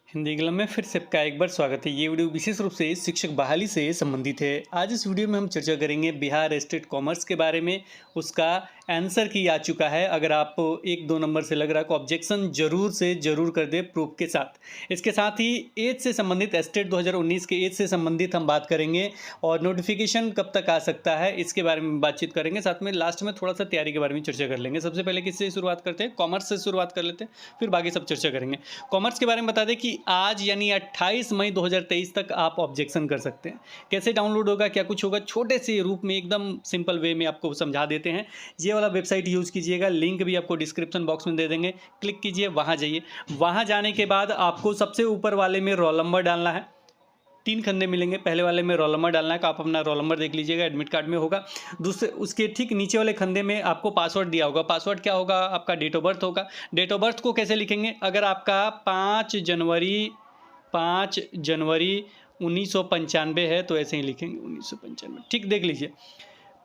हिंदी कलम में फिर से आपका एक बार स्वागत है। ये वीडियो विशेष रूप से शिक्षक बहाली से संबंधित है। आज इस वीडियो में हम चर्चा करेंगे बिहार स्टेट कॉमर्स के बारे में। उसका आंसर की आ चुका है। अगर आप 1-2 नंबर से लग रहा है तो ऑब्जेक्शन जरूर से जरूर कर दे प्रूफ के साथ। इसके साथ ही एज से संबंधित स्टेट 2019 के एज से संबंधित हम बात करेंगे और नोटिफिकेशन कब तक आ सकता है इसके बारे में बातचीत करेंगे। साथ में लास्ट में थोड़ा सा तैयारी के बारे में चर्चा कर लेंगे। सबसे पहले किससे शुरुआत करते हैं? कॉमर्स से शुरुआत कर लेते हैं, फिर बाकी सब चर्चा करेंगे। कॉमर्स के बारे में बता दें कि आज यानी 28 मई 2023 तक आप ऑब्जेक्शन कर सकते हैं। कैसे डाउनलोड होगा, क्या कुछ होगा, छोटे से रूप में एकदम सिंपल वे में आपको समझा देते हैं। ये वाला वेबसाइट यूज़ कीजिएगा, लिंक भी आपको डिस्क्रिप्शन बॉक्स में दे देंगे। क्लिक कीजिए, वहाँ जाइए। वहाँ जाने के बाद आपको सबसे ऊपर वाले में रोल नंबर डालना है। 3 खन्ने मिलेंगे। पहले वाले में रोल नंबर डालना है, आप अपना रोल नंबर देख लीजिएगा, एडमिट कार्ड में होगा। दूसरे उसके ठीक नीचे वाले खन्ने में आपको पासवर्ड दिया होगा। पासवर्ड क्या होगा? आपका डेट ऑफ बर्थ होगा। डेट ऑफ बर्थ को कैसे लिखेंगे? अगर आपका 5 जनवरी 1995 है तो ऐसे ही लिखेंगे 1995। ठीक, देख लीजिए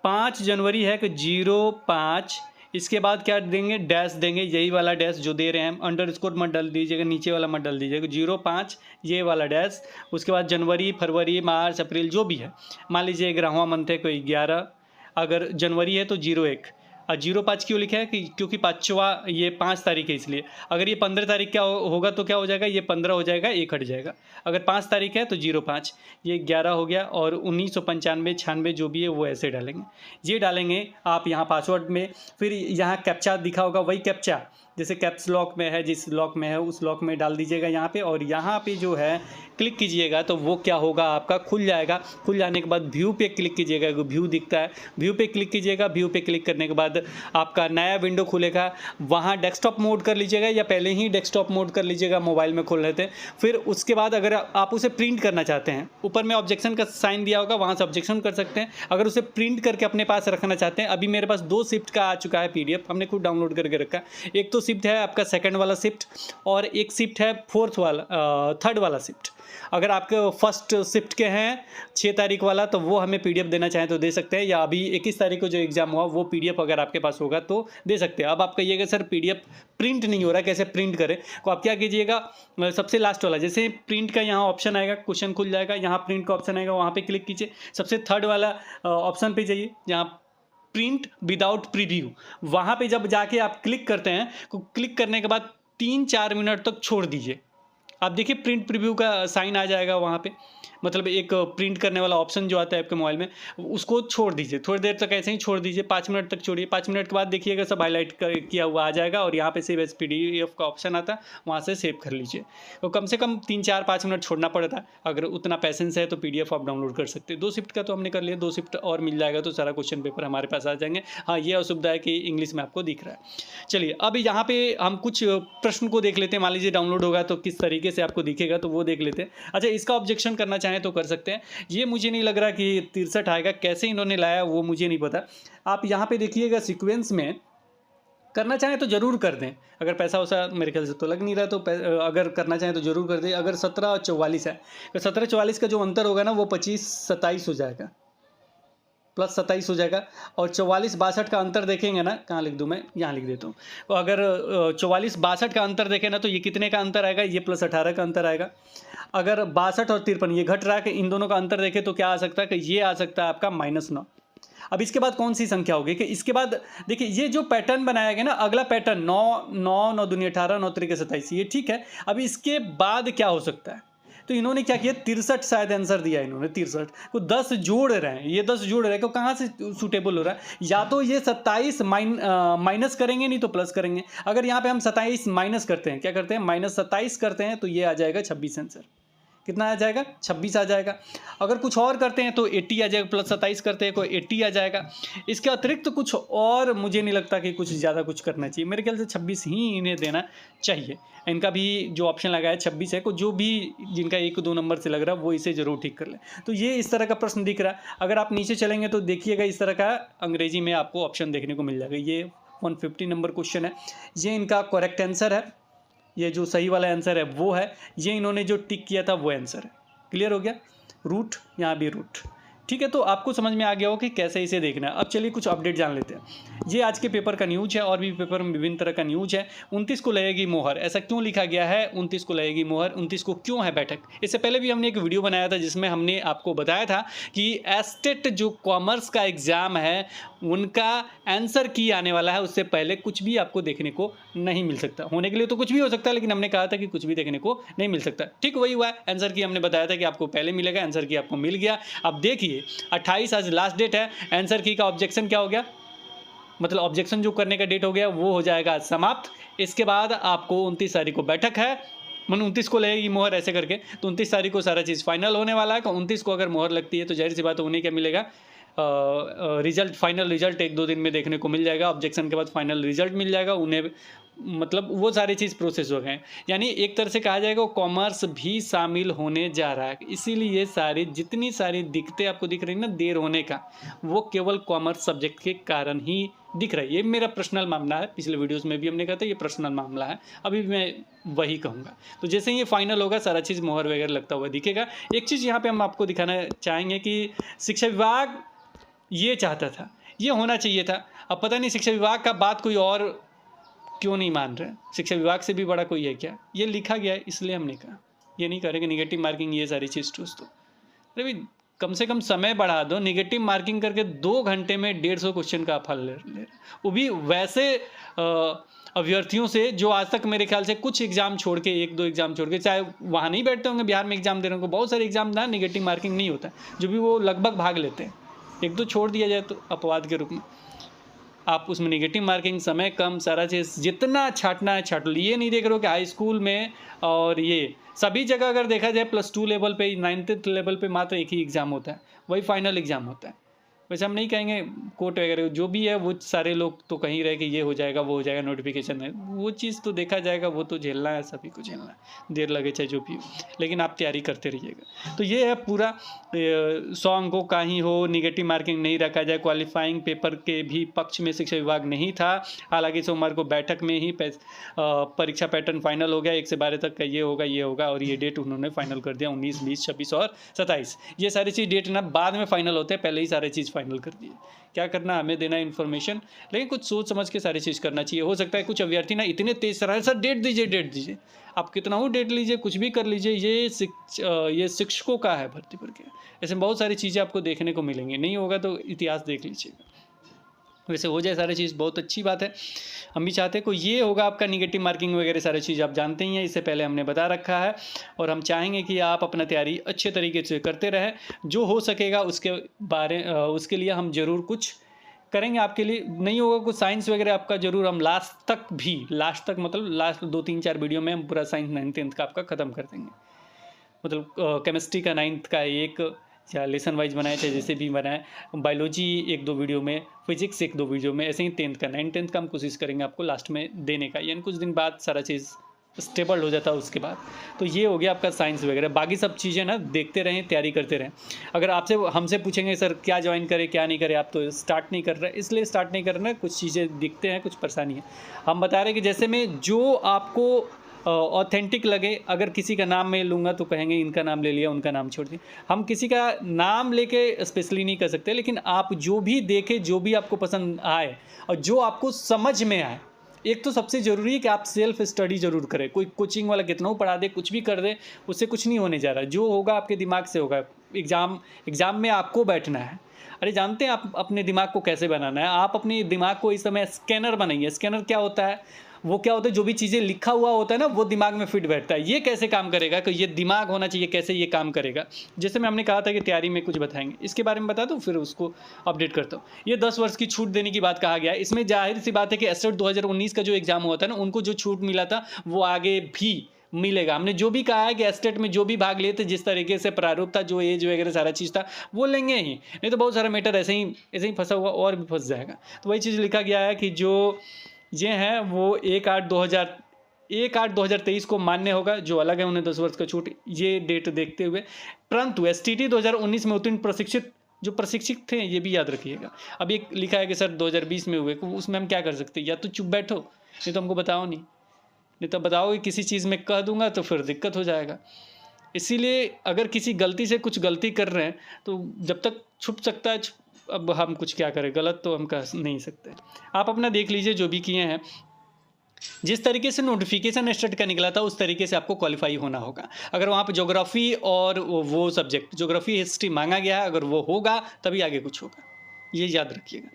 5 जनवरी है कि 05। इसके बाद क्या देंगे? डैश देंगे, यही वाला डैश जो दे रहे हैं हम। अंडरस्कोर मत डाल दीजिएगा, नीचे वाला मत डाल दीजिएगा। 05 ये वाला डैश। उसके बाद जनवरी, फरवरी, मार्च, अप्रैल जो भी है। मान लीजिए 11वां मंथ है कोई 11, अगर जनवरी है तो 01। और 05 क्यों लिखा है? कि क्योंकि पाँचवा ये 5 तारीख है इसलिए। अगर ये 15 तारीख क्या होगा तो क्या हो जाएगा? ये 15 हो जाएगा, 1 हट जाएगा। अगर 5 तारीख है तो 05, ये 11 हो गया। और 1995 96 जो भी है वो ऐसे डालेंगे। ये डालेंगे आप यहाँ पासवर्ड में। फिर यहाँ कैप्चा दिखा होगा, वही कैप्चा जैसे कैप्स लॉक में है, जिस लॉक में है उस लॉक में डाल दीजिएगा यहाँ पे। और यहाँ पे जो है क्लिक कीजिएगा तो वो क्या होगा? आपका खुल जाएगा। खुल जाने के बाद व्यू पे क्लिक कीजिएगा, व्यू दिखता है, व्यू पे क्लिक कीजिएगा। व्यू पे क्लिक करने के बाद आपका नया विंडो खुलेगा। वहाँ डेस्कटॉप मोड कर लीजिएगा, या पहले ही डेस्कटॉप मोड कर लीजिएगा, मोबाइल में खोल लेते हैं। फिर उसके बाद अगर आप उसे प्रिंट करना चाहते हैं, ऊपर में ऑब्जेक्शन का साइन दिया होगा, वहाँ से ऑब्जेक्शन कर सकते हैं। अगर उसे प्रिंट करके अपने पास रखना चाहते हैं, अभी मेरे पास 2 शिफ्ट का आ चुका है PDF, हमने खुद डाउनलोड करके रखा है। एक तो शिफ्ट है आपका सेकंड वाला शिफ्ट, और एक शिफ्ट है थर्ड वाला शिफ्ट। अगर आपके फर्स्ट शिफ्ट के हैं 6 तारीख वाला, तो वो हमें PDF देना चाहें तो दे सकते हैं, या अभी 21 तारीख को जो एग्जाम हुआ वो PDF अगर आपके पास होगा तो दे सकते हैं। अब आप कहिएगा सर PDF प्रिंट नहीं हो रहा, कैसे प्रिंट करें? तो आप क्या कीजिएगा, सबसे लास्ट वाला जैसे प्रिंट का यहाँ ऑप्शन आएगा, क्वेश्चन खुल जाएगा, यहाँ प्रिंट का ऑप्शन आएगा, वहाँ पे क्लिक कीजिए। सबसे थर्ड वाला ऑप्शन पे जाइए, जहाँ प्रिंट विदाउट प्रीव्यू, वहाँ पे जब जाके आप क्लिक करते हैं तो क्लिक करने के बाद 3-4 मिनट तक छोड़ दीजिए। आप देखिए प्रिंट प्रीव्यू का साइन आ जाएगा वहाँ पे, मतलब एक प्रिंट करने वाला ऑप्शन जो आता है आपके मोबाइल में, उसको छोड़ दीजिए। थोड़ी देर तक ऐसे ही छोड़ दीजिए, 5 मिनट तक छोड़िए। 5 मिनट के बाद देखिएगा सब हाईलाइट किया हुआ आ जाएगा, और यहाँ पे सेव एज PDF का ऑप्शन आता है, वहाँ से सेव कर लीजिए। तो कम से कम 3-4-5 मिनट छोड़ना पड़ता है। अगर उतना पैसेंस है तो PDF आप डाउनलोड कर सकते हैं। 2 शिफ्ट का तो हमने कर लिया, 2 शिफ्ट और मिल जाएगा तो सारा क्वेश्चन पेपर हमारे पास आ जाएंगे। हाँ, ये असुविधा है कि इंग्लिश में आपको दिख रहा है। चलिए अब यहाँ पे हम कुछ प्रश्न को देख लेते हैं। मान लीजिए डाउनलोड होगा तो किस तरीके से आपको दिखेगा, तो वो देख लेते हैं। अच्छा, इसका ऑब्जेक्शन करना चाहें तो कर सकते हैं। ये मुझे नहीं लग रहा कि 63 आएगा, कैसे इन्होंने लाया वो मुझे नहीं पता। आप यहाँ पे देखिएगा सीक्वेंस में करना चाहें तो जरूर कर दें। अगर पैसा वैसा मेरे ख्याल से तो लग नहीं रहा, तो अगर करना चाहें तो जरूर कर दें। अगर 17 और 44 है तो 17-44 का जो अंतर होगा ना वो 25-27 हो जाएगा, प्लस 27 हो जाएगा। और 44-62 का अंतर देखेंगे ना, कहाँ लिख दूँ मैं, यहाँ लिख देता हूँ। तो अगर 44-62 का अंतर देखें ना तो ये कितने का अंतर आएगा? ये +18 का अंतर आएगा। अगर 62 और 53 ये घट रहा है, कि इन दोनों का अंतर देखें तो क्या आ सकता है? कि ये आ सकता है आपका -9। अब इसके बाद कौन सी संख्या होगी? कि इसके बाद देखिए ये जो पैटर्न बनाया गया ना, अगला पैटर्न 9 9 9 दूनी 18 9 त्रिके 27, ये ठीक है। अब इसके बाद क्या हो सकता है? तो इन्होंने क्या किया, 63 शायद आंसर दिया इन्होंने। 63 को 10 जोड़ रहे हैं, ये 10 जोड़ रहे हैं, कहाँ से सूटेबल हो रहा है? या तो ये 27 माइनस करेंगे, नहीं तो प्लस करेंगे। अगर यहाँ पे हम 27 माइनस करते हैं, क्या करते हैं, -27 करते हैं, तो ये आ जाएगा 26 आंसर। कितना आ जाएगा? 26 आ जाएगा। अगर कुछ और करते हैं तो 80 आ जाएगा, +27 करते हैं कोई 80 आ जाएगा। इसके अतिरिक्त कुछ और मुझे नहीं लगता कि कुछ ज़्यादा कुछ करना चाहिए। मेरे ख्याल से 26 ही इन्हें देना चाहिए। इनका भी जो ऑप्शन लगा है 26 है, को जो भी जिनका 1-2 नंबर से लग रहा है वो इसे ज़रूर ठीक कर लें। तो ये इस तरह का प्रश्न दिख रहा है। अगर आप नीचे चलेंगे तो देखिएगा इस तरह का अंग्रेजी में आपको ऑप्शन देखने को मिल जाएगा। ये 150 नंबर क्वेश्चन है, ये इनका करेक्ट आंसर है। ये जो सही वाला आंसर है वो है, ये इन्होंने जो टिक किया था वो आंसर है। क्लियर हो गया? रूट, यहाँ भी रूट। ठीक है, तो आपको समझ में आ गया हो कि कैसे इसे देखना है। अब चलिए कुछ अपडेट जान लेते हैं। ये आज के पेपर का न्यूज है, और भी पेपर में विभिन्न तरह का न्यूज है। 29 को लगेगी मोहर, ऐसा क्यों लिखा गया है 29 को लगेगी मोहर, 29 को क्यों है बैठक? इससे पहले भी हमने एक वीडियो बनाया था जिसमें हमने आपको बताया था कि एस्टेट जो कॉमर्स का एग्ज़ाम है उनका आंसर की आने वाला है, उससे पहले कुछ भी आपको देखने को नहीं मिल सकता। होने के लिए तो कुछ भी हो सकता है, लेकिन हमने कहा था कि कुछ भी देखने को नहीं मिल सकता। ठीक वही हुआ है, आंसर की हमने बताया था कि आपको पहले मिलेगा, आंसर की आपको मिल गया। अब देखिए 28 आज लास्ट डेट है, आंसर की का ऑब्जेक्शन क्या हो गया, मतलब ऑब्जेक्शन जो करने का डेट हो गया वो हो जाएगा समाप्त। इसके बाद आपको 29 तारीख को बैठक है, 29 को लगेगी मोहर ऐसे करके, तो 29 तारीख को सारा चीज़ फाइनल होने वाला है। 29 को अगर मोहर लगती है तो जाहिर सी बात है उन्हें क्या मिलेगा, रिजल्ट, फाइनल रिजल्ट 1-2 दिन में देखने को मिल जाएगा। ऑब्जेक्शन के बाद फाइनल रिजल्ट मिल जाएगा उन्हें, मतलब वो सारी चीज़ प्रोसेस हो गए। यानी एक तरह से कहा जाएगा कॉमर्स भी शामिल होने जा रहा है। इसीलिए सारी जितनी सारी दिक्कतें आपको दिख रही ना देर होने का, वो केवल कॉमर्स सब्जेक्ट के कारण ही दिख रहा है। ये मेरा पर्सनल मामला है, पिछले वीडियोस में भी हमने कहा था ये पर्सनल मामला है, अभी भी मैं वही कहूँगा। तो जैसे ही ये फाइनल होगा सारा चीज़ मोहर वगैरह लगता हुआ दिखेगा। एक चीज़ यहाँ पे हम आपको दिखाना चाहेंगे कि शिक्षा विभाग ये चाहता था, ये होना चाहिए था। अब पता नहीं शिक्षा विभाग का बात कोई और क्यों नहीं मान रहे, शिक्षा विभाग से भी बड़ा कोई है क्या? ये लिखा गया है इसलिए हमने कहा, ये नहीं करेंगे निगेटिव मार्किंग ये सारी चीज़ दोस्तों। अरे भाई कम से कम समय बढ़ा दो, निगेटिव मार्किंग करके 2 घंटे में 150 क्वेश्चन का फल ले, वो भी वैसे अभ्यर्थियों से जो आज तक मेरे ख्याल से कुछ एग्जाम छोड़ के, 1-2 एग्जाम छोड़ के, चाहे वहाँ नहीं बैठते होंगे बिहार में एग्जाम दे रहे होंगे, बहुत सारे एग्जाम ना निगेटिव मार्किंग नहीं होता है, जो भी वो लगभग भाग लेते हैं। 1-2 छोड़ दिया जाए तो अपवाद के रूप में, आप उसमें निगेटिव मार्किंग, समय कम, सारा चीज़ जितना छाटना है छाट लो। ये नहीं देख रहे हो कि हाई स्कूल में और ये सभी जगह अगर देखा जाए +2 लेवल पे, 9th लेवल पे मात्र एक ही एग्ज़ाम होता है, वही फाइनल एग्ज़ाम होता है। वैसे हम नहीं कहेंगे कोर्ट वगैरह जो भी है, वो सारे लोग तो कहीं रहे कि ये हो जाएगा वो हो जाएगा, नोटिफिकेशन है, वो चीज़ तो देखा जाएगा, वो तो झेलना है, सभी को झेलना है, देर लगे चाहे जो भी हो, लेकिन आप तैयारी करते रहिएगा। तो ये है पूरा 100 अंकों का ही हो, निगेटिव मार्किंग नहीं रखा जाए, क्वालिफाइंग पेपर के भी पक्ष में शिक्षा विभाग नहीं था। हालांकि सोमवार को बैठक में ही परीक्षा पैटर्न फाइनल हो गया, 1 से 12 तक का ये होगा, और ये डेट उन्होंने फाइनल कर दिया, 19, 20, 26 और 27। ये सारी चीज़ डेट ना बाद में फाइनल होते हैं, पहले ही सारी चीज़ फाइनल कर दिए। क्या करना, हमें देना इन्फॉर्मेशन, लेकिन कुछ सोच समझ के सारी चीज़ करना चाहिए। हो सकता है कुछ अभ्यर्थी ना इतने तेज सर डेट दीजिए, आप कितना हो डेट लीजिए, कुछ भी कर लीजिए, ये शिक्षकों का है भर्ती प्रक्रिया। ऐसे बहुत सारी चीज़ें आपको देखने को मिलेंगी, नहीं होगा तो इतिहास देख लीजिएगा। वैसे हो जाए सारी चीज़ बहुत अच्छी बात है, हम भी चाहते हैं। कोई ये होगा आपका निगेटिव मार्किंग वगैरह सारी चीज़ आप जानते ही हैं, इससे पहले हमने बता रखा है, और हम चाहेंगे कि आप अपना तैयारी अच्छे तरीके से करते रहें। जो हो सकेगा उसके लिए हम ज़रूर कुछ करेंगे आपके लिए। नहीं होगा कुछ साइंस वगैरह आपका ज़रूर हम लास्ट तक मतलब लास्ट 2-3-4 वीडियो में हम पूरा साइंस 9th 10th का आपका ख़त्म कर देंगे। मतलब केमिस्ट्री का 9th का एक या लेसन वाइज बनाए, चाहे जैसे भी बनाए, बायोलॉजी 1-2 वीडियो में, फिजिक्स 1-2 वीडियो में, ऐसे ही 10th का 9th का हम कोशिश करेंगे आपको लास्ट में देने का, यानी कुछ दिन बाद सारा चीज़ स्टेबल हो जाता है उसके बाद। तो ये हो गया आपका साइंस वगैरह, बाकी सब चीज़ें ना देखते रहें, तैयारी करते रहें। अगर हमसे पूछेंगे सर क्या ज्वाइन करें क्या नहीं करें, आप तो स्टार्ट नहीं कर रहे, इसलिए स्टार्ट नहीं कर रहे हैं, कुछ चीज़ें दिखते हैं, कुछ परेशानी है। हम बता रहे हैं कि जैसे में जो आपको ऑथेंटिक लगे, अगर किसी का नाम मैं लूँगा तो कहेंगे इनका नाम ले लिया, उनका नाम छोड़ दिया। हम किसी का नाम लेके स्पेशली नहीं कर सकते, लेकिन आप जो भी देखें, जो भी आपको पसंद आए और जो आपको समझ में आए। एक तो सबसे ज़रूरी है कि आप सेल्फ स्टडी ज़रूर करें। कोई कोचिंग वाला कितना ही पढ़ा दे, कुछ भी कर दे, उससे कुछ नहीं होने जा रहा। जो होगा आपके दिमाग से होगा। एग्ज़ाम में आपको बैठना है। अरे जानते हैं आप अपने दिमाग को कैसे बनाना है? आप अपने दिमाग को इस समय स्कैनर बनाइए। स्कैनर क्या होता है? वो क्या होता है, जो भी चीज़ें लिखा हुआ होता है ना, वो दिमाग में फिट बैठता है। ये कैसे काम करेगा, कि ये दिमाग होना चाहिए, कैसे ये काम करेगा। जैसे मैं हमने कहा था कि तैयारी में कुछ बताएंगे, इसके बारे में बता दूँ, फिर उसको अपडेट करता हूँ। ये 10 वर्ष की छूट देने की बात कहा गया है। इसमें जाहिर सी बात है कि एस्टेट 2019 का जो एग्जाम हुआ था ना, उनको जो छूट मिला था वो आगे भी मिलेगा। हमने जो भी कहा है कि एस्टेट में जो भी भाग लिए थे, जिस तरीके से प्रारूप था, जो एज वगैरह सारा चीज़ था, वो लेंगे ही, नहीं तो बहुत सारा मैटर ऐसे ही फंसा हुआ और भी फंस जाएगा। तो वही चीज़ लिखा गया है कि जो ये हैं वो 1/8/2023 को मान्य होगा। जो अलग है उन्हें 10 वर्ष का छूट, ये डेट देखते हुए। परंतु STT 2019 में उत्तीर्ण प्रशिक्षित थे, ये भी याद रखिएगा। अब एक लिखा है कि सर 2020 में हुए, उसमें हम क्या कर सकते हैं? या तो चुप बैठो, नहीं तो हमको बताओ, नहीं तो बताओगे किसी चीज़ में कह दूंगा तो फिर दिक्कत हो जाएगा। इसीलिए अगर किसी गलती से कुछ गलती कर रहे हैं तो जब तक छुप सकता है अब हम कुछ क्या करें, गलत तो हम कह नहीं सकते। आप अपना देख लीजिए जो भी किए हैं, जिस तरीके से नोटिफिकेशन स्टेट का निकला था उस तरीके से आपको क्वालिफाई होना होगा। अगर वहाँ पे ज्योग्राफी और वो सब्जेक्ट ज्योग्राफी हिस्ट्री मांगा गया है, अगर वो होगा तभी आगे कुछ होगा, ये याद रखिएगा।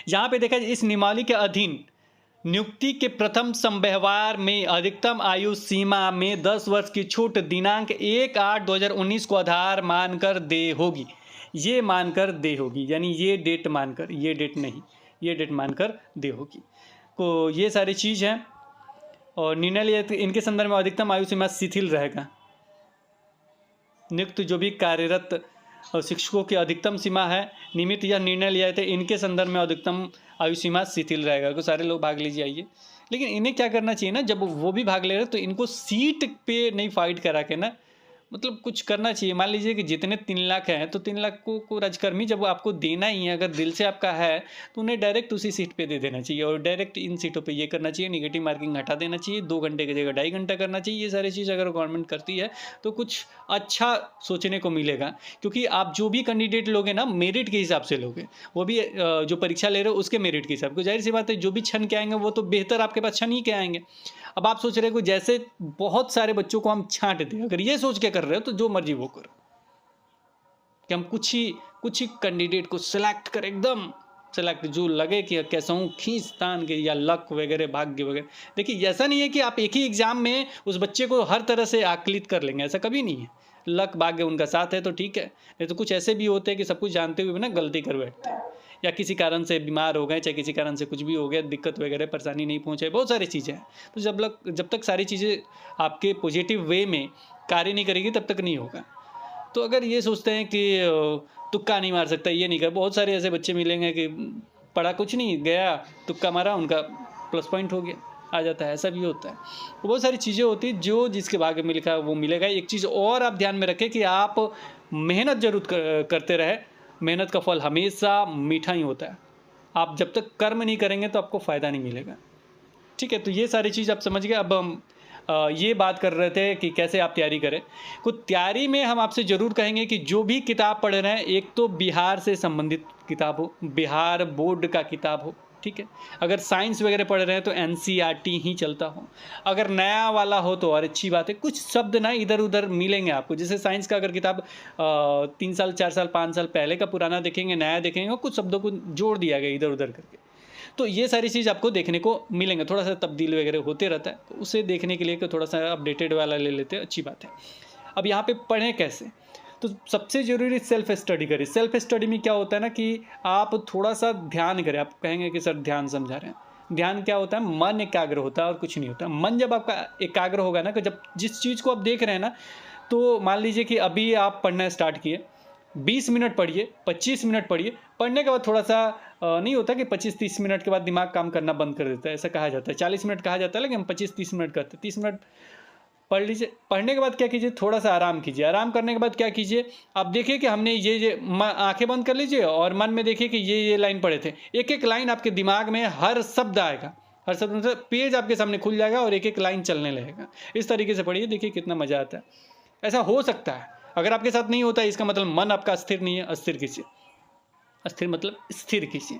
यहाँ पे देखा जाए, इस नियमावली के अधीन नियुक्ति के प्रथम संव्यवहार में अधिकतम आयु सीमा में 10 वर्ष की छूट दिनांक 1/8/2019 को आधार मानकर दे होगी। ये मानकर दे होगी यानी ये डेट मानकर, ये डेट नहीं, ये डेट मानकर दे होगी। तो ये सारी चीज़ हैं। और निर्णय लिया इनके संदर्भ में अधिकतम आयु सीमा शिथिल रहेगा। नियुक्त जो भी कार्यरत शिक्षकों की अधिकतम सीमा है, निमित्त यह निर्णय लिया थे इनके संदर्भ में अधिकतम आयु सीमा शिथिल रहेगा। तो सारे लोग भाग लीजिए आइए। लेकिन इन्हें क्या करना चाहिए ना, जब वो भी भाग ले रहे तो इनको सीट पे नहीं फाइट करा के ना, मतलब कुछ करना चाहिए। मान लीजिए कि जितने 3 लाख हैं तो 3 लाख को राजकर्मी जब आपको देना ही है, अगर दिल से आपका है तो उन्हें डायरेक्ट उसी सीट पे दे देना चाहिए और डायरेक्ट इन सीटों पे ये करना चाहिए, नेगेटिव मार्किंग हटा देना चाहिए, 2 घंटे की जगह 2.5 घंटा करना चाहिए। ये सारी चीज़ अगर गवर्नमेंट करती है तो कुछ अच्छा सोचने को मिलेगा। क्योंकि आप जो भी कैंडिडेट लोगे ना, मेरिट के हिसाब से लोगे, वो भी जो परीक्षा ले रहे हो उसके मेरिट के हिसाब से। जाहिर सी बात है जो भी छन के आएंगे वो तो बेहतर आपके पास छन ही के आएंगे। अब आप सोच रहे हो जैसे बहुत सारे बच्चों को हम छांट दें, अगर ये सोच के कर रहे हो तो जो मर्जी वो करो, कि हम कुछ ही कैंडिडेट को सिलेक्ट करें, एकदम सिलेक्ट जो लगे कि कैसा हूँ खींच तान के, या लक वगैरह भाग्य वगैरह। देखिए ऐसा नहीं है कि आप एक ही एग्जाम में उस बच्चे को हर तरह से आकलित कर लेंगे, ऐसा कभी नहीं है। लक भाग्य उनका साथ है तो ठीक है, नहीं तो कुछ ऐसे भी होते हैं कि सब कुछ जानते हुए भी ना गलती कर बैठते हैं, या किसी कारण से बीमार हो गए, चाहे किसी कारण से कुछ भी हो गया, दिक्कत वगैरह परेशानी नहीं पहुंचे, बहुत सारी चीज़ें हैं। तो जब तक सारी चीज़ें आपके पॉजिटिव वे में कार्य नहीं करेगी तब तक नहीं होगा। तो अगर ये सोचते हैं कि तुक्का नहीं मार सकता, ये नहीं कर, बहुत सारे ऐसे बच्चे मिलेंगे कि पढ़ा कुछ नहीं, गया तुक्का मारा, उनका प्लस पॉइंट हो गया, आ जाता है, ऐसा भी होता है। तो बहुत सारी चीज़ें होती हैं, जो जिसके भाग्य में लिखा है वो मिलेगा। एक चीज़ और आप ध्यान में रखें कि आप मेहनत जरूर करते रहे, मेहनत का फल हमेशा मीठा ही होता है। आप जब तक कर्म नहीं करेंगे तो आपको फ़ायदा नहीं मिलेगा। ठीक है, तो ये सारी चीज़ आप समझ गए। अब हम ये बात कर रहे थे कि कैसे आप तैयारी करें। कुछ तैयारी में हम आपसे ज़रूर कहेंगे कि जो भी किताब पढ़ रहे हैं, एक तो बिहार से संबंधित किताब हो, बिहार बोर्ड का किताब हो, ठीक है। अगर साइंस वगैरह पढ़ रहे हैं तो एनसीईआरटी ही चलता हो। अगर नया वाला हो तो और अच्छी बात है, कुछ शब्द ना इधर उधर मिलेंगे आपको। जैसे साइंस का अगर किताब 3 साल 4 साल 5 साल पहले का पुराना देखेंगे, नया देखेंगे, और कुछ शब्दों को जोड़ दिया गया इधर उधर करके, तो ये सारी चीज़ आपको देखने को मिलेंगे। थोड़ा सा तब्दील वगैरह होते रहता है, तो उसे देखने के लिए कि थोड़ा सा अपडेटेड वाला ले लेते हैं, अच्छी बात है। अब यहाँ पे पढ़ें कैसे, तो सबसे ज़रूरी सेल्फ स्टडी करें। सेल्फ स्टडी में क्या होता है ना कि आप थोड़ा सा ध्यान करें। आप कहेंगे कि सर ध्यान समझा रहे हैं, ध्यान क्या होता है, मन एकाग्र होता है और कुछ नहीं होता। मन जब आपका एकाग्र होगा ना, कि जब जिस चीज़ को आप देख रहे हैं ना, तो मान लीजिए कि अभी आप पढ़ना स्टार्ट किए, 20 मिनट पढ़िए, 25 मिनट पढ़िए, पढ़ने के बाद थोड़ा सा नहीं होता कि 25-30 मिनट के बाद दिमाग काम करना बंद कर देता है, ऐसा कहा जाता है। 40 मिनट कहा जाता है, लेकिन हम 25-30 मिनट करते हैं। 30 मिनट पढ़ लीजिए। पढ़ने के बाद क्या कीजिए, थोड़ा सा आराम कीजिए। आराम करने के बाद क्या कीजिए, आप देखिए कि हमने ये आंखें बंद कर लीजिए और मन में देखिए कि ये लाइन पढ़े थे। एक एक लाइन आपके दिमाग में हर शब्द आएगा, हर शब्द मतलब पेज आपके सामने खुल जाएगा और एक एक लाइन चलने लगेगा। इस तरीके से पढ़िए, देखिए कितना मज़ा आता है। ऐसा हो सकता है, अगर आपके साथ नहीं होता है इसका मतलब मन आपका स्थिर नहीं है। अस्थिर कीजिए, अस्थिर मतलब स्थिर कीजिए।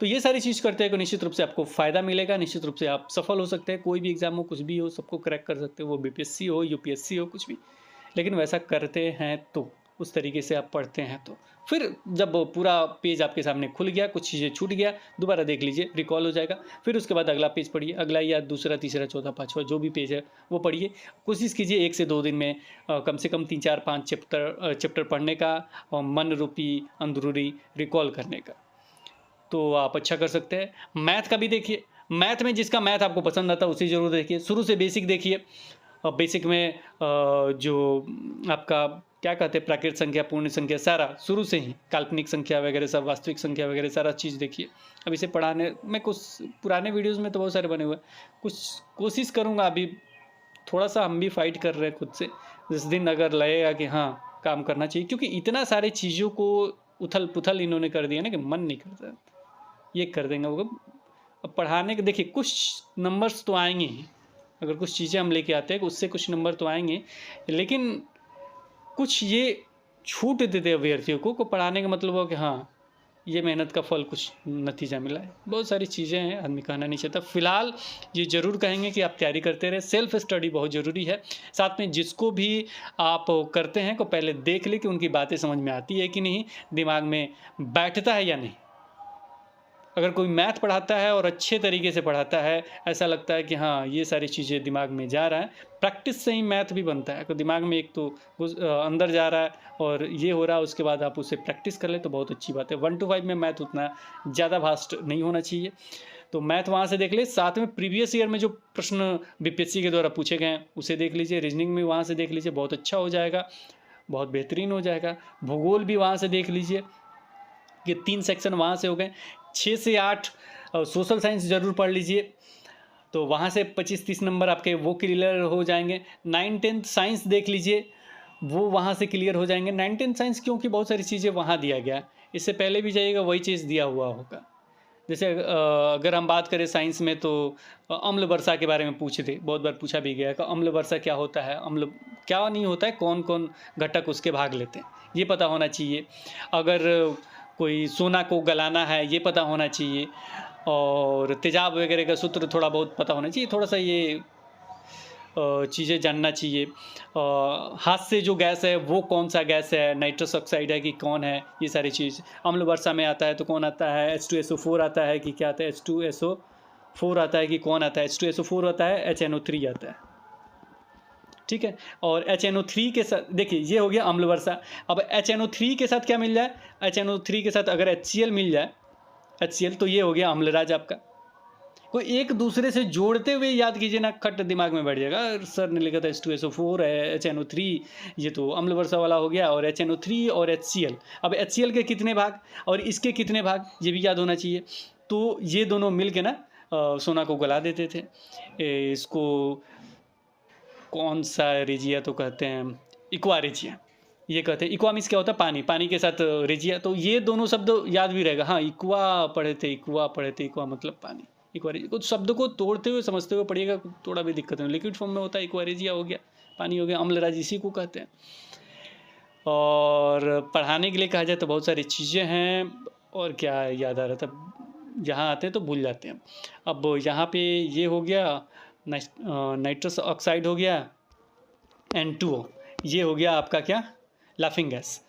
तो ये सारी चीज़ करते हैं तो निश्चित रूप से आपको फ़ायदा मिलेगा, निश्चित रूप से आप सफल हो सकते हैं। कोई भी एग्ज़ाम हो, कुछ भी हो, सबको क्रैक कर सकते हो, वो बीपीएससी हो, यूपीएससी हो, कुछ भी। लेकिन वैसा करते हैं तो, उस तरीके से आप पढ़ते हैं तो फिर जब पूरा पेज आपके सामने खुल गया, कुछ चीज़ें छूट गया, दोबारा देख लीजिए, रिकॉल हो जाएगा। फिर उसके बाद अगला पेज पढ़िए, अगला या दूसरा, तीसरा, चौथा, पाँचवा जो भी पेज है वो पढ़िए। कोशिश कीजिए 1 से 2 दिन में कम से कम 3, 4, 5 चैप्टर पढ़ने का और मन रूपी अंदरूनी रिकॉल करने का, तो आप अच्छा कर सकते हैं। मैथ का भी देखिए, मैथ में जिसका मैथ आपको पसंद आता है उसे ज़रूर देखिए। शुरू से बेसिक देखिए। बेसिक में जो आपका क्या कहते हैं, प्राकृत संख्या, पूर्ण संख्या, सारा शुरू से ही, काल्पनिक संख्या वगैरह सब, वास्तविक संख्या वगैरह सारा चीज़ देखिए। अब इसे पढ़ाने में कुछ पुराने वीडियोज़ में तो बहुत सारे बने हुए हैं, कुछ कोशिश करूँगा। अभी थोड़ा सा हम भी फाइट कर रहे हैं खुद से, जिस दिन अगर लगेगा कि हाँ काम करना चाहिए, क्योंकि इतना सारी चीज़ों को उथल पुथल इन्होंने कर दिया ना कि मन नहीं करता। ये कर देंगे वो। अब पढ़ाने के देखिए कुछ नंबर्स तो आएंगे ही, अगर कुछ चीज़ें हम लेके आते हैं उससे कुछ नंबर तो आएंगे, लेकिन कुछ ये छूट देते अभ्यर्थियों को पढ़ाने का मतलब हो कि हाँ ये मेहनत का फल कुछ नतीजा मिला है। बहुत सारी चीज़ें हैं, आदमी कहना नहीं चाहता। फ़िलहाल ये ज़रूर कहेंगे कि आप तैयारी करते रहें, सेल्फ स्टडी बहुत ज़रूरी है। साथ में जिसको भी आप करते हैं को पहले देख लें कि उनकी बातें समझ में आती है कि नहीं, दिमाग में बैठता है या नहीं। अगर कोई मैथ पढ़ाता है और अच्छे तरीके से पढ़ाता है, ऐसा लगता है कि हाँ, ये सारी चीज़ें दिमाग में जा रहा है, प्रैक्टिस से ही मैथ भी बनता है। तो दिमाग में एक तो अंदर जा रहा है और ये हो रहा है, उसके बाद आप उसे प्रैक्टिस कर लें तो बहुत अच्छी बात है। 1 to 5 में मैथ उतना ज़्यादा वास्ट नहीं होना चाहिए। तो मैथ वहाँ से देख ले, साथ में प्रीवियस ईयर में जो प्रश्न बीपीएससी के द्वारा पूछे गए हैं उसे देख लीजिए, रीजनिंग में वहाँ से देख लीजिए, बहुत अच्छा हो जाएगा, बहुत बेहतरीन हो जाएगा। भूगोल भी वहाँ से देख लीजिए, ये 3 सेक्शन वहाँ से हो गए। 6 से 8 सोशल साइंस ज़रूर पढ़ लीजिए, तो वहाँ से 25-30 नंबर आपके वो क्लियर हो जाएंगे। 9-10 साइंस देख लीजिए, वो वहाँ से क्लियर हो जाएंगे। 9-10 साइंस क्योंकि बहुत सारी चीज़ें वहाँ दिया गया है, इससे पहले भी जाइएगा वही चीज़ दिया हुआ होगा। जैसे अगर हम बात करें साइंस में तो अम्ल वर्षा के बारे में पूछे थे, बहुत बार पूछा भी गया है कि अम्ल वर्षा क्या होता है, अम्ल क्या नहीं होता है, कौन कौन घटक उसके भाग लेते हैं, ये पता होना चाहिए। अगर कोई सोना को गलाना है, ये पता होना चाहिए। और तेजाब वगैरह का सूत्र थोड़ा बहुत पता होना चाहिए, थोड़ा सा ये चीज़ें जानना चाहिए। हाथ से जो गैस है वो कौन सा गैस है, नाइट्रस ऑक्साइड है कि कौन है, ये सारी चीज़। अम्ल वर्षा में आता है तो कौन आता है, H2SO4 आता है कि क्या आता है, H2SO4 आता है कि कौन आता है, H2SO4 आता है, HNO3 आता है, ठीक है। और HNO3 के साथ देखिए ये हो गया अम्ल वर्षा। अब HNO3 के साथ क्या मिल जाए, HNO3 के साथ अगर HCl मिल जाए, HCl, तो ये हो गया अम्लराज आपका। कोई एक दूसरे से जोड़ते हुए याद कीजिए ना, खट दिमाग में बैठ जाएगा। सर ने लिखा था H2SO4 है, HNO3, ये तो अम्ल वर्षा वाला हो गया, और HNO3 और HCl। अब HCl के कितने भाग और इसके कितने भाग, ये भी याद होना चाहिए। तो ये दोनों मिल के ना सोना को गला देते थे। इसको कौन सा रेजिया तो कहते हैं, इक्वा रेजिया, ये कहते हैं। इक्वा मीन्स क्या होता है, पानी, पानी के साथ रेजिया, तो ये दोनों शब्द याद भी रहेगा। हाँ, इक्वा पढ़े थे, इक्वा मतलब पानी। इक्वारेजिया कुछ शब्द को तोड़ते हुए समझते हुए पढ़िएगा, थोड़ा भी दिक्कत नहीं। लिक्विड फॉर्म में होता है, इक्वारेजिया हो गया, पानी हो गया, अम्लराज इसी को कहते हैं। और पढ़ाने के लिए कहा जाए तो बहुत सारी चीज़ें हैं, और क्या याद आ रहा था, यहाँ आते हैं तो भूल जाते हैं। अब यहाँ पे ये हो गया, नाइट्रस ऑक्साइड हो गया, N2O, ये हो गया आपका क्या, लाफिंग गैस।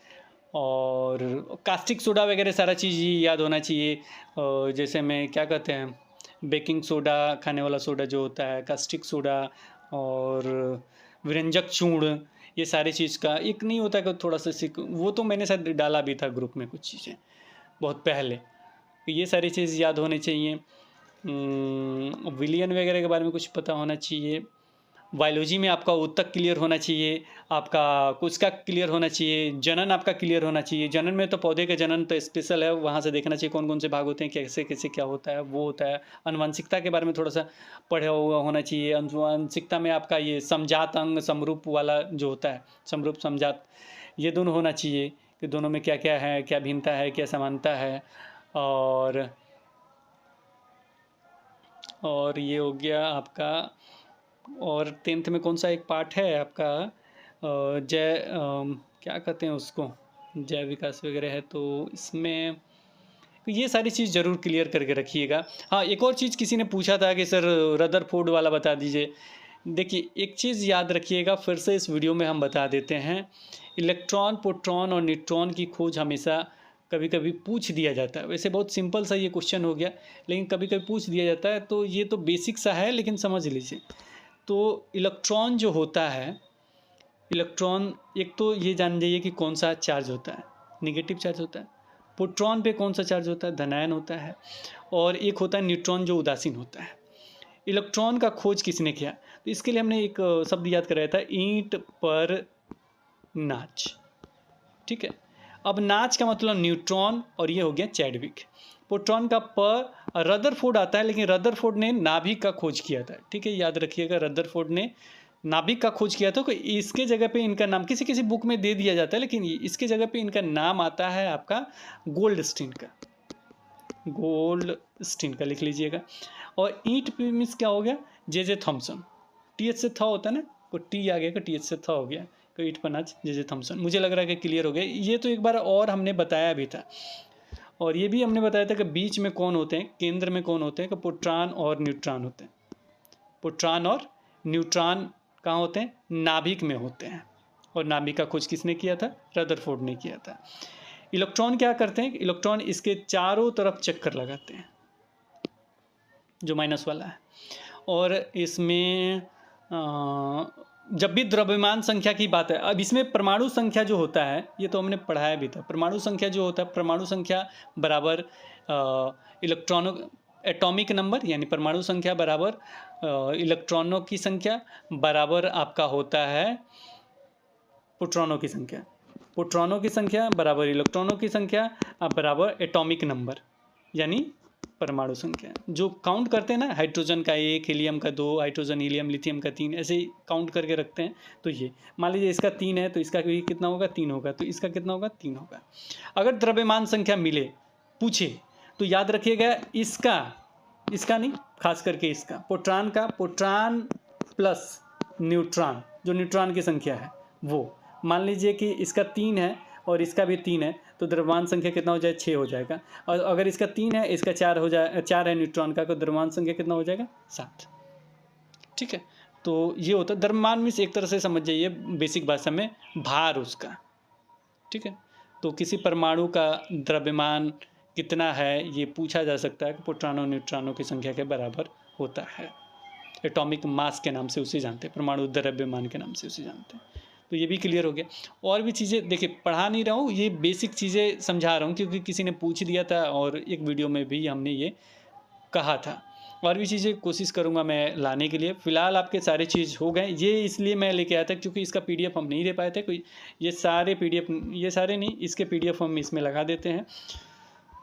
और कास्टिक सोडा वगैरह सारा चीज़ याद होना चाहिए। जैसे में क्या कहते हैं, बेकिंग सोडा, खाने वाला सोडा जो होता है, कास्टिक सोडा, और व्यंजक चूर्ण, ये सारी चीज़ का एक नहीं होता कि थोड़ा सा वो तो मैंने शायद डाला भी था ग्रुप में कुछ चीज़ें बहुत पहले। ये सारी चीज़ याद होनी चाहिए। विलियन वगैरह के बारे में कुछ पता होना चाहिए। बायोलॉजी में आपका उत्तक क्लियर होना चाहिए, आपका कुछ का क्लियर होना चाहिए, जनन आपका क्लियर होना चाहिए। जनन में तो पौधे का जनन तो स्पेशल है, वहाँ से देखना चाहिए कौन कौन से भाग होते हैं, कैसे कैसे क्या होता है, वो होता है। आनुवंशिकता के बारे में थोड़ा सा पढ़ा हुआ होना चाहिए। आनुवंशिकता में आपका ये समजात अंग समरूप वाला जो होता है, समरूप समजात, ये दोनों होना चाहिए कि दोनों में क्या क्या है, क्या भिन्नता है, क्या समानता है। और ये हो गया आपका। और 10th में कौन सा एक पार्ट है आपका, क्या कहते हैं उसको, जय विकास वगैरह है, तो इसमें ये सारी चीज़ ज़रूर क्लियर करके रखिएगा। हाँ, एक और चीज़ किसी ने पूछा था कि सर रदरफोर्ड वाला बता दीजिए। देखिए, एक चीज़ याद रखिएगा, फिर से इस वीडियो में हम बता देते हैं, इलेक्ट्रॉन, प्रोटॉन और न्यूट्रॉन की खोज हमेशा कभी कभी पूछ दिया जाता है। वैसे बहुत सिंपल सा ये क्वेश्चन हो गया, लेकिन कभी कभी पूछ दिया जाता है, तो ये तो बेसिक सा है, लेकिन समझ लीजिए। तो इलेक्ट्रॉन जो होता है, इलेक्ट्रॉन एक तो ये जान जाइए कि कौन सा चार्ज होता है, नेगेटिव चार्ज होता है। प्रोटॉन पे कौन सा चार्ज होता है, धनायन होता है। और एक होता है न्यूट्रॉन जो उदासीन होता है। इलेक्ट्रॉन का खोज किसने किया, तो इसके लिए हमने एक शब्द याद कराया था, ईंट पर नाच, ठीक है। अब नाच का मतलब न्यूट्रॉन, और ये हो गया चैडविक। प्रोटॉन का पर रदरफोर्ड आता है, लेकिन रदरफोर्ड ने नाभिक का खोज किया था, ठीक है, याद रखिएगा, रदरफोर्ड ने नाभिक का खोज किया था। तो इसके जगह पे इनका नाम किसी किसी बुक में दे दिया जाता है, लेकिन इसके जगह पे इनका नाम आता है आपका गोल्डस्टीन का, गोल्डस्टीन का लिख लीजिएगा। और ईंट पे मीन्स क्या हो गया, जे थॉमसन, TH से था होता है ना, को टी आ गया, का TH से था हो गया, तो ईंट पर नाच जे थॉमसन। मुझे लग रहा है कि क्लियर हो गया। ये तो एक बार और हमने बताया भी था। और ये भी हमने बताया था कि बीच में कौन होते हैं, केंद्र में कौन होते हैं, कि प्रोटॉन और न्यूट्रॉन होते हैं। प्रोटॉन और न्यूट्रॉन कहाँ होते हैं, नाभिक में होते हैं। और नाभिक का खोज किसने किया था, रदरफोर्ड ने किया था। इलेक्ट्रॉन क्या करते हैं, इलेक्ट्रॉन इसके चारों तरफ चक्कर लगाते हैं, जो माइनस वाला है। और इसमें जब भी द्रव्यमान संख्या की बात है, अब इसमें परमाणु संख्या जो होता है, ये तो हमने पढ़ाया भी था, परमाणु संख्या जो होता है, परमाणु संख्या बराबर इलेक्ट्रॉनों, एटॉमिक नंबर, यानी परमाणु संख्या बराबर इलेक्ट्रॉनों की संख्या बराबर आपका होता है प्रोटॉनों की संख्या। प्रोटॉनों की संख्या बराबर इलेक्ट्रॉनों की संख्या बराबर एटॉमिक नंबर, यानी परमाणु संख्या। जो काउंट करते हैं ना, हाइड्रोजन का 1, हीलियम का 2, हाइड्रोजन हीलियम लिथियम का 3, ऐसे ही काउंट करके रखते हैं। तो ये मान लीजिए इसका 3 है, तो इसका भी कितना होगा, 3 होगा, तो इसका कितना होगा, 3 होगा। अगर द्रव्यमान संख्या मिले, पूछे, तो याद रखिएगा इसका नहीं, खास करके इसका प्रोटॉन का, प्रोटॉन प्लस न्यूट्रॉन, जो न्यूट्रॉन की संख्या है वो, मान लीजिए कि इसका 3 है और इसका भी 3 है, तो द्रव्यमान संख्या कितना हो जाए, 6 हो जाएगा। और अगर इसका 3 है, इसका 4 हो जाए, 4 है न्यूट्रॉन का, तो द्रव्यमान संख्या कितना हो जाएगा, 7। ठीक है, तो ये होता है द्रव्यमान मीन्स, एक तरह से समझ जाइए बेसिक भाषा में, भार उसका। ठीक है, तो किसी परमाणु का द्रव्यमान कितना है ये पूछा जा सकता है कि प्रोटॉनों न्यूट्रॉनों की संख्या के बराबर होता है। एटॉमिक मास के नाम से उसे जानते हैं, परमाणु द्रव्यमान के नाम से उसे जानते हैं। तो ये भी क्लियर हो गया। और भी चीज़ें देखिए, पढ़ा नहीं रहा हूँ, ये बेसिक चीज़ें समझा रहा हूँ, क्योंकि किसी ने पूछ दिया था और एक वीडियो में भी हमने ये कहा था। और भी चीज़ें कोशिश करूँगा मैं लाने के लिए। फ़िलहाल आपके सारे चीज़ हो गए, ये इसलिए मैं लेके आया था क्योंकि इसका PDF हम नहीं दे पाए थे। कोई ये सारे PDF, ये सारे नहीं, इसके PDF हम इसमें लगा देते हैं,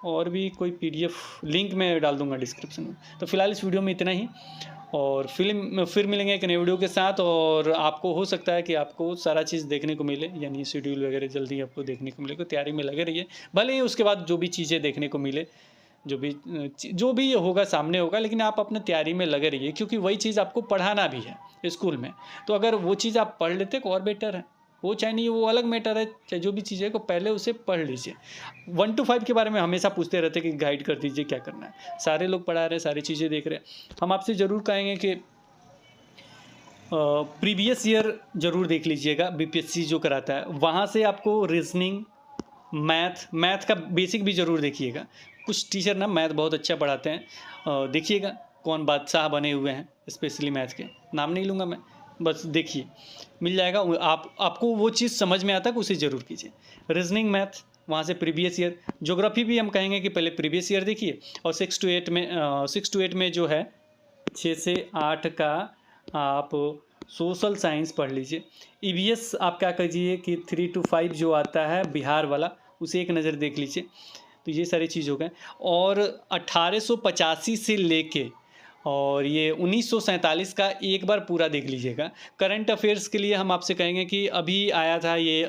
और भी कोई PDF लिंक मैं डाल दूँगा डिस्क्रिप्शन में। तो फिलहाल इस वीडियो में इतना ही, और फिर मिलेंगे एक नए वीडियो के साथ। और आपको हो सकता है कि आपको सारा चीज़ देखने को मिले, यानी शेड्यूल वगैरह जल्दी आपको देखने को मिले। तो तैयारी में लगे रहिए, भले ही उसके बाद जो भी चीज़ें देखने को मिले, जो भी होगा सामने होगा, लेकिन आप अपने तैयारी में लगे रहिए, क्योंकि वही चीज़ आपको पढ़ाना भी है स्कूल में। तो अगर वो चीज़ आप पढ़ लेते तो और बेटर है, वो चाहे नहीं वो अलग मैटर है, चाहे जो भी चीज़ है को पहले उसे पढ़ लीजिए। 1 to 5 के बारे में हमेशा पूछते रहते कि गाइड कर दीजिए क्या करना है। सारे लोग पढ़ा रहे हैं, सारी चीज़ें देख रहे हैं। हम आपसे ज़रूर कहेंगे कि प्रीवियस ईयर ज़रूर देख लीजिएगा, BPSC जो कराता है, वहाँ से आपको रीजनिंग, मैथ का बेसिक भी ज़रूर देखिएगा। कुछ टीचर ना मैथ बहुत अच्छा पढ़ाते हैं, देखिएगा कौन बादशाह बने हुए हैं स्पेशली मैथ के, नाम नहीं लूँगा मैं, बस देखिए मिल जाएगा। आपको वो चीज़ समझ में आता है, उसे ज़रूर कीजिए। रीजनिंग, मैथ, वहाँ से प्रीवियस ईयर। ज्योग्राफी भी हम कहेंगे कि पहले प्रीवियस ईयर देखिए, और 6 to 8 में जो है 6 से 8 का आप सोशल साइंस पढ़ लीजिए। EVS आप क्या कीजिए कि 3 to 5 जो आता है बिहार वाला, उसे एक नज़र देख लीजिए। तो ये सारी चीज़ हो गए। और 1885 से लेके और ये 1947 का एक बार पूरा देख लीजिएगा। करंट अफेयर्स के लिए हम आपसे कहेंगे कि अभी आया था ये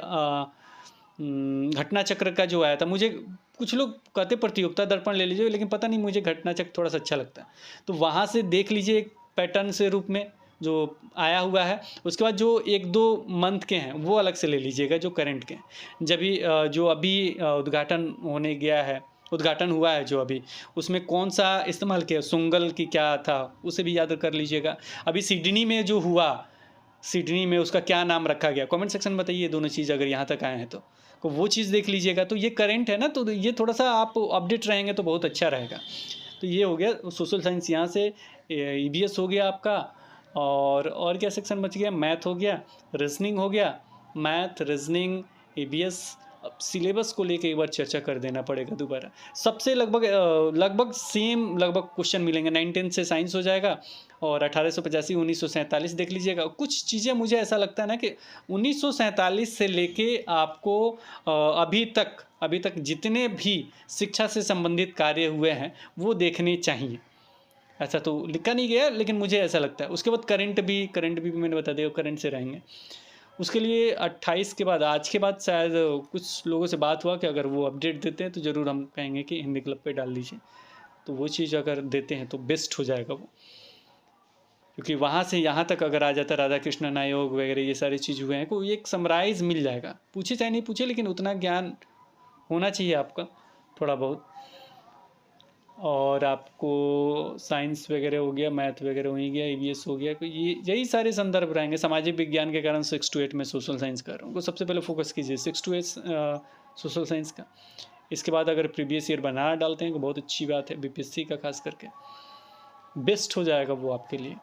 घटना चक्र का जो आया था, मुझे कुछ लोग कहते प्रतियोगिता दर्पण ले लीजिए, लेकिन पता नहीं मुझे घटना चक्र थोड़ा सा अच्छा लगता है, तो वहाँ से देख लीजिए एक पैटर्न से रूप में जो आया हुआ है। उसके बाद जो 1-2 मंथ के हैं वो अलग से ले लीजिएगा, जो करंट के हैं। जब भी जो अभी उद्घाटन हुआ है जो अभी, उसमें कौन सा इस्तेमाल किया, सुंगल की क्या था, उसे भी याद कर लीजिएगा। अभी सिडनी में जो हुआ, सिडनी में उसका क्या नाम रखा गया, कमेंट सेक्शन में बताइए। दोनों चीज़ अगर यहाँ तक आए हैं तो वो चीज़ देख लीजिएगा। तो ये करंट है ना, तो ये थोड़ा सा आप अपडेट रहेंगे तो बहुत अच्छा रहेगा। तो ये हो गया सोशल साइंस, यहाँ से EVS हो गया आपका। और क्या सेक्शन बच गया, मैथ हो गया, रीजनिंग हो गया, मैथ, रीजनिंग, EVS। अब सिलेबस को लेके एक बार चर्चा कर देना पड़ेगा दोबारा। सबसे लगभग सेम क्वेश्चन मिलेंगे। 9-10 से साइंस हो जाएगा, और 1885, 1947 देख लीजिएगा। कुछ चीज़ें मुझे ऐसा लगता है ना कि 1947 से लेके आपको अभी तक जितने भी शिक्षा से संबंधित कार्य हुए हैं वो देखने चाहिए। ऐसा तो लिखा नहीं गया, लेकिन मुझे ऐसा लगता है। उसके बाद करंट भी मैंने बता दिया, करंट से रहेंगे। उसके लिए 28 के बाद, आज के बाद शायद कुछ लोगों से बात हुआ कि अगर वो अपडेट देते हैं तो ज़रूर हम कहेंगे कि हिंदी क्लब पे डाल दीजिए। तो वो चीज़ अगर देते हैं तो बेस्ट हो जाएगा वो, क्योंकि वहाँ से यहाँ तक अगर आ जाता राधा कृष्णन आयोग वगैरह ये सारी चीज़ हुए हैं, को एक समराइज़ मिल जाएगा। पूछे चाहे नहीं पूछे, लेकिन उतना ज्ञान होना चाहिए आपका। थोड़ा बहुत। और आपको साइंस वगैरह हो गया, मैथ वगैरह हो ही गया, ईवीएस हो गया, तो ये यही सारे संदर्भ रहेंगे। सामाजिक विज्ञान के कारण 6 to 8 में सोशल साइंस कर रहा हूँ, तो सबसे पहले फोकस कीजिए 6 to 8 सोशल साइंस का। इसके बाद अगर प्रीवियस ईयर बना डालते हैं तो बहुत अच्छी बात है, बीपीएससी का खास करके बेस्ट हो जाएगा वो आपके लिए।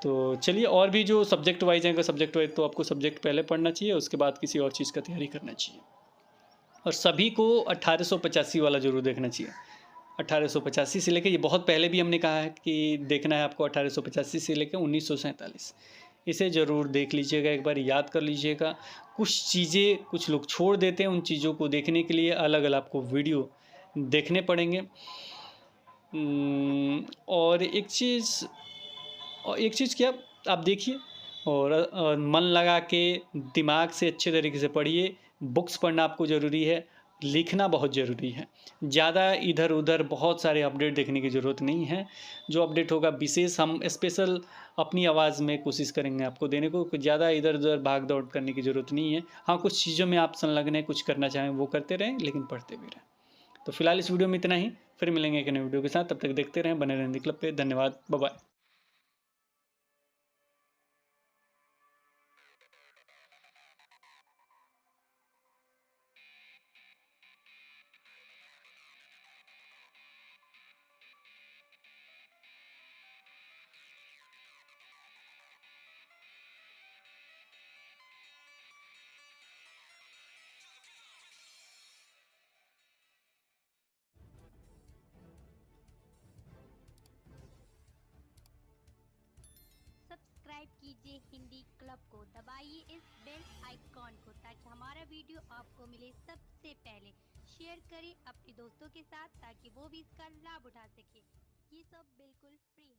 तो चलिए, और भी जो सब्जेक्ट वाइज हैं, सब्जेक्ट वाइज तो आपको सब्जेक्ट पहले पढ़ना चाहिए, उसके बाद किसी और चीज़ का तैयारी करना चाहिए। और सभी को 1885 वाला जरूर देखना चाहिए। 1885 से लेकर, ये बहुत पहले भी हमने कहा है कि देखना है आपको 1885 से लेकर 1947, इसे ज़रूर देख लीजिएगा, एक बार याद कर लीजिएगा। कुछ चीज़ें कुछ लोग छोड़ देते हैं, उन चीज़ों को देखने के लिए अलग अलग आपको वीडियो देखने पड़ेंगे। और एक चीज़ क्या, आप देखिए और मन लगा के दिमाग से अच्छे तरीके से पढ़िए। बुक्स पढ़ना आपको ज़रूरी है, लिखना बहुत ज़रूरी है। ज़्यादा इधर उधर बहुत सारे अपडेट देखने की ज़रूरत नहीं है। जो अपडेट होगा विशेष, हम स्पेशल अपनी आवाज़ में कोशिश करेंगे आपको देने को। ज़्यादा इधर उधर भाग दौड़ करने की ज़रूरत नहीं है। हाँ, कुछ चीज़ों में आप संलग्न हैं, कुछ करना चाहें वो करते रहें, लेकिन पढ़ते भी रहें। तो फिलहाल इस वीडियो में इतना ही, फिर मिलेंगे एक नए वीडियो के साथ। तब तक देखते रहें, बने रहें हिंदी क्लब पे। धन्यवाद, बाय बाय। सब्सक्राइब कीजिए हिंदी क्लब को, दबाइए इस बेल आइकॉन को ताकि हमारा वीडियो आपको मिले सबसे पहले। शेयर करें अपने दोस्तों के साथ ताकि वो भी इसका लाभ उठा सके। ये सब बिल्कुल फ्री है।